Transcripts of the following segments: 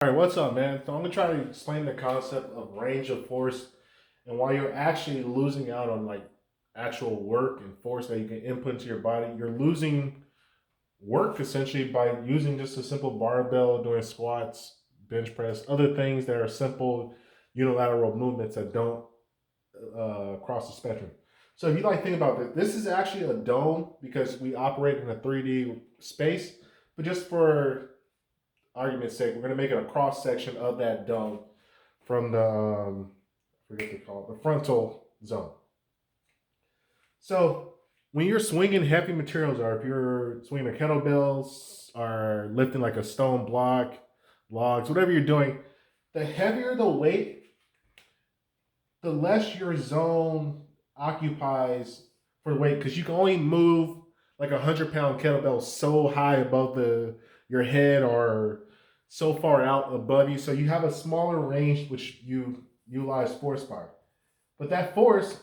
All right, what's up, man? So I'm gonna try to explain the concept of range of force and why you're actually losing out on like actual work and force that you can input into your body. You're losing work essentially by using just a simple barbell, doing squats, bench press, other things that are simple unilateral movements that don't cross the spectrum. So if you like think about this, this is actually a dome because we operate in a 3D space, but just for argument's sake, we're going to make it a cross section of that dome from the I forget what they call it, the frontal zone. So when you're swinging heavy materials, or if you're swinging the kettlebells, or lifting like a stone block, logs, whatever you're doing, the heavier the weight, the less your zone occupies for the weight, because you can only move like 100-pound kettlebell so high above the your head or so far out above you. So you have a smaller range which you utilize force by. But that force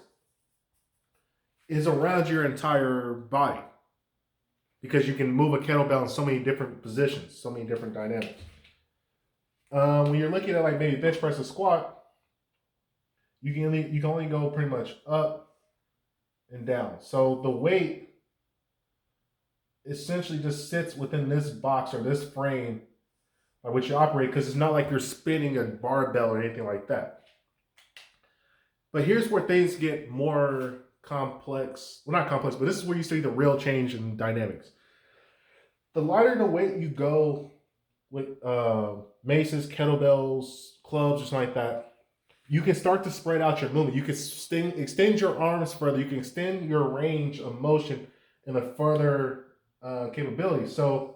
is around your entire body because you can move a kettlebell in so many different positions, so many different dynamics. When you're looking at like maybe bench press or squat, you can only go pretty much up and down. So the weight essentially just sits within this box or this frame by which you operate, because it's not like you're spinning a barbell or anything like that. But here's where things get more complex. Well, not complex, but this is where you see the real change in dynamics. The lighter the weight you go with maces, kettlebells, clubs, or something like that, you can start to spread out your movement. You can extend your arms further. You can extend your range of motion in a further capability. So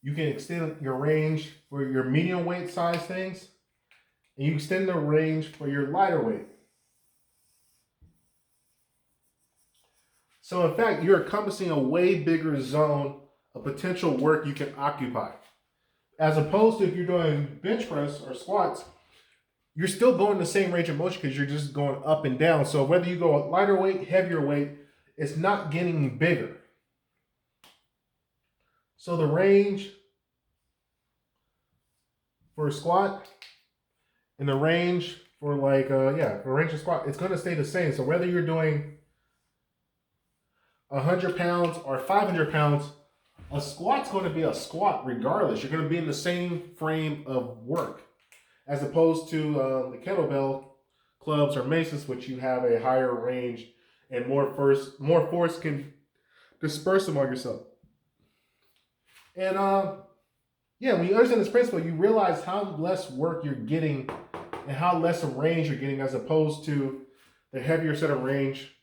you can extend your range for your medium weight size things, and you extend the range for your lighter weight. So in fact, you're encompassing a way bigger zone of potential work you can occupy. As opposed to if you're doing bench press or squats, you're still going the same range of motion because you're just going up and down. So whether you go lighter weight, heavier weight, it's not getting bigger. So the range for a squat and the range for for range of squat, it's going to stay the same. So whether you're doing 100 pounds or 500 pounds, a squat's going to be a squat regardless. You're going to be in the same frame of work, as opposed to the kettlebell clubs or maces, which you have a higher range and more force can disperse among yourself. And yeah, when you understand this principle, you realize how less work you're getting and how less of range you're getting, as opposed to the heavier set of range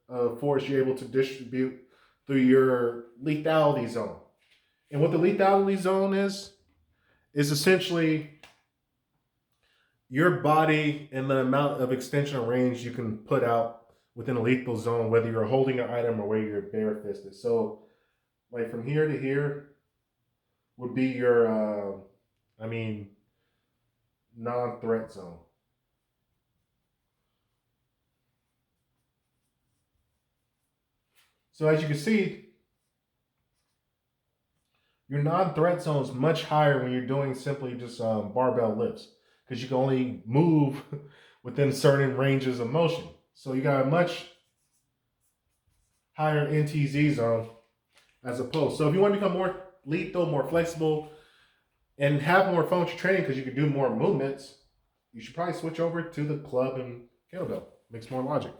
of force you're able to distribute through your lethality zone. And what the lethality zone is essentially your body and the amount of extension of range you can put out within a lethal zone, whether you're holding an item or whether you're bare-fisted. So like from here to here would be your, non-threat zone. So as you can see, your non-threat zone is much higher when you're doing simply just barbell lifts, because you can only move within certain ranges of motion. So you got a much higher NTZ zone as opposed. So if you want to become more lethal, more flexible, and have more fun with your training because you can do more movements, you should probably switch over to the club and kettlebell. Makes more logic.